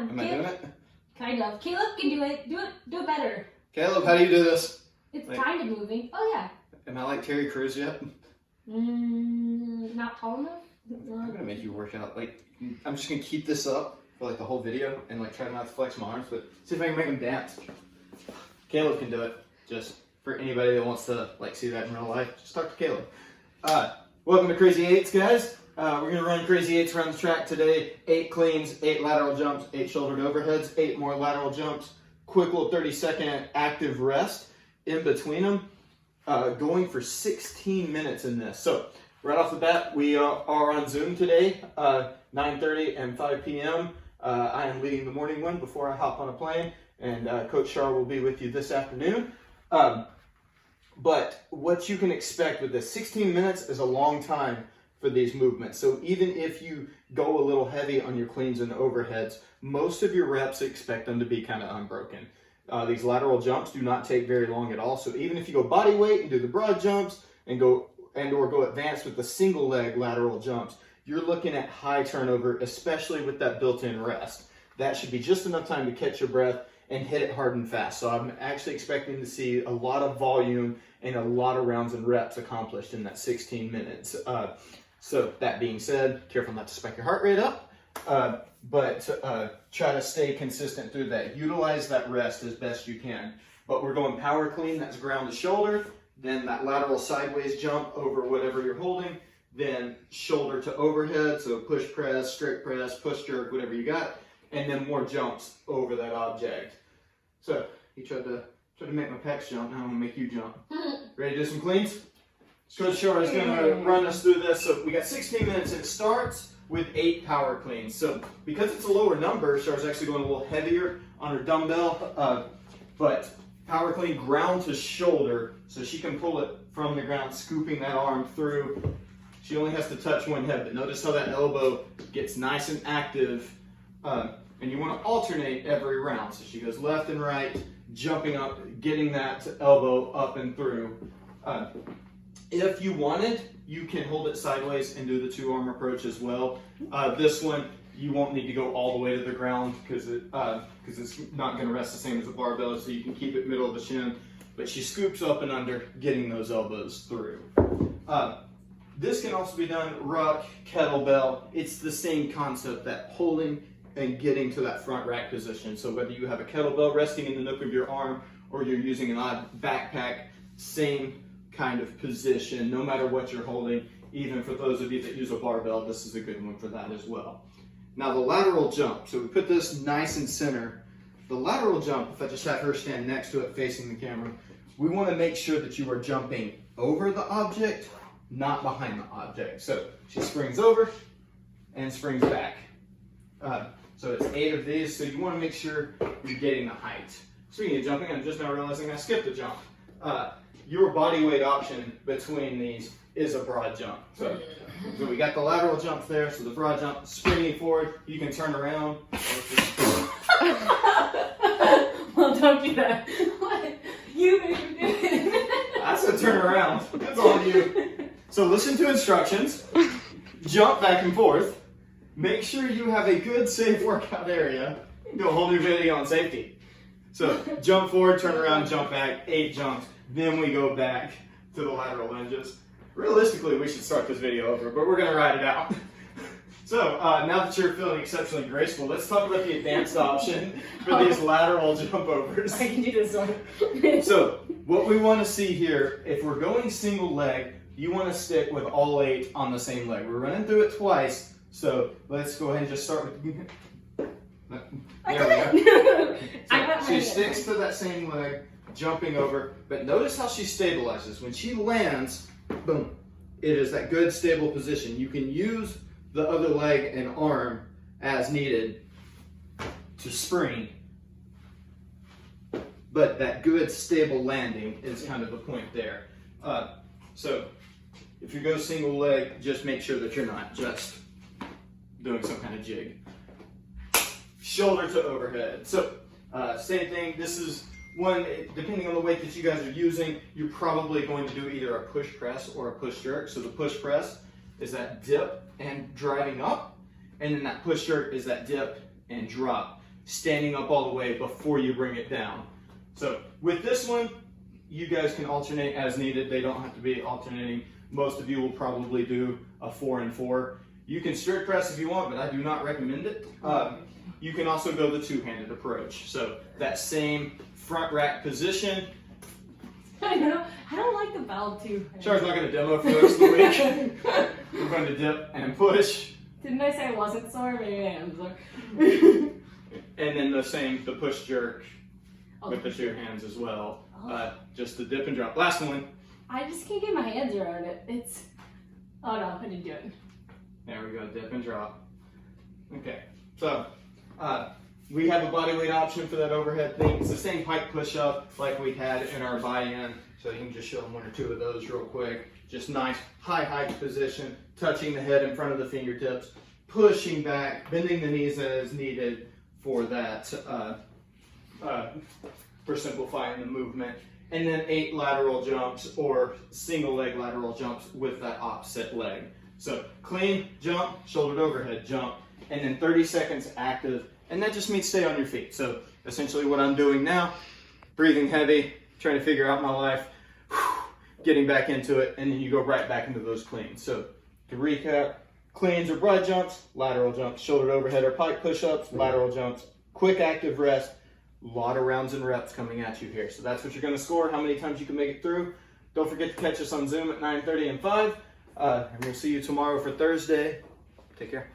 on. Am I doing it? Kind of. Caleb can do it. Do it better. Caleb, how do you do this? It's kind of moving. Oh yeah. Am I like Terry Crews yet? Not tall enough. I'm gonna make you work out. Like, I'm just gonna keep this up for like the whole video and like try not to flex my arms, but see if I can make them dance. Caleb can do it. Just for anybody that wants to like see that in real life, just talk to Caleb. Welcome to Crazy Eights, guys. We're gonna run Crazy Eights around the track today. 8 cleans, 8 lateral jumps, 8 shouldered overheads, 8 more lateral jumps. Quick little 30-second active rest in between them. Going for 16 minutes in this. So right off the bat, we are on Zoom today, 9:30 and 5 p.m. I am leading the morning one before I hop on a plane, and Coach Shar will be with you this afternoon. But what you can expect with this, 16 minutes is a long time for these movements. So even if you go a little heavy on your cleans and overheads, most of your reps expect them to be kind of unbroken. These lateral jumps do not take very long at all. So even if you go body weight and do the broad jumps and go advanced with the single leg lateral jumps, you're looking at high turnover, especially with that built-in rest. That should be just enough time to catch your breath and hit it hard and fast. So I'm actually expecting to see a lot of volume and a lot of rounds and reps accomplished in that 16 minutes. So that being said, careful not to spike your heart rate up, but try to stay consistent through that. Utilize that rest as best you can. But we're going power clean, that's ground to shoulder, then that lateral sideways jump over whatever you're holding, then shoulder to overhead, so push press, straight press, push jerk, whatever you got, and then more jumps over that object. So he tried to make my pecs jump, now I'm gonna make you jump. Ready to do some cleans? Coach Shar is gonna run us through this. So we got 16 minutes. It starts with 8 power cleans. So because it's a lower number, Shar's actually going a little heavier on her dumbbell, but power clean ground to shoulder, so she can pull it from the ground, scooping that arm through. She only has to touch one hip, but notice how that elbow gets nice and active, and you want to alternate every round. So she goes left and right, jumping up, getting that elbow up and through. If you wanted, you can hold it sideways and do the 2-arm approach as well. This one, you won't need to go all the way to the ground because it's not going to rest the same as a barbell, so you can keep it middle of the shin. But she scoops up and under, getting those elbows through. This can also be done ruck, kettlebell. It's the same concept, that pulling and getting to that front rack position. So whether you have a kettlebell resting in the nook of your arm or you're using an odd backpack, same kind of position, no matter what you're holding. Even for those of you that use a barbell, this is a good one for that as well. Now the lateral jump, so we put this nice and center. The lateral jump, if I just have her stand next to it facing the camera, we want to make sure that you are jumping over the object, not behind the object. So she springs over and springs back. So it's 8 of these, so you want to make sure you're getting the height. Speaking of jumping, I'm just now realizing I skipped a jump. Your body weight option between these is a broad jump. So we got the lateral jump there, so the broad jump, springing forward, you can turn around. Well, don't do that. What? You made me do it. I said turn around. That's all you. So listen to instructions. Jump back and forth. Make sure you have a good, safe workout area. Do a whole new video on safety. So jump forward, turn around, jump back, 8 jumps. Then we go back to the lateral lunges. Realistically, we should start this video over, but we're gonna ride it out. So now that you're feeling exceptionally graceful, let's talk about the advanced option for these lateral jump overs. I can do this one. So what we wanna see here, if we're going single leg, you wanna stick with all 8 on the same leg. We're running through it twice, so let's go ahead and just start with, there we go. So she sticks to that same leg, jumping over, but notice how she stabilizes. When she lands, boom, it is that good stable position. You can use the other leg and arm as needed to spring, but that good stable landing is kind of the point there. So if you go single leg, just make sure that you're not just doing some kind of jig. Shoulder to overhead. So same thing, this is one, depending on the weight that you guys are using, you're probably going to do either a push press or a push jerk. So the push press is that dip and driving up, and then that push jerk is that dip and drop. standing up all the way before you bring it down. So with this one, you guys can alternate as needed. They don't have to be alternating. Most of you will probably do a 4 and 4. You can strict press if you want, but I do not recommend it. You can also go the two-handed approach. So that same front rack position. I know. I don't like the valve too. Char's not going to demo for the rest of the week. We're going to dip and push. Didn't I say I wasn't sore? Maybe I am sore. And then the push jerk with the two hands as well. Just the dip and drop. Last one. I just can't get my hands around it. Oh no, I didn't do it. There we go, dip and drop. Okay, so we have a bodyweight option for that overhead thing. It's the same pike push-up like we had in our buy-in. So you can just show them 1 or 2 of those real quick. Just nice high height position, touching the head in front of the fingertips, pushing back, bending the knees as needed for that, for simplifying the movement. And then 8 lateral jumps or single leg lateral jumps with that opposite leg. So clean, jump, shouldered overhead, jump, and then 30 seconds active. And that just means stay on your feet. So essentially what I'm doing now, breathing heavy, trying to figure out my life, getting back into it, and then you go right back into those cleans. So to recap, cleans or broad jumps, lateral jumps, shouldered overhead or pike push-ups, lateral jumps, quick active rest, a lot of rounds and reps coming at you here. So that's what you're going to score, how many times you can make it through. Don't forget to catch us on Zoom at 9:30 and 5. And we'll see you tomorrow for Thursday. Take care.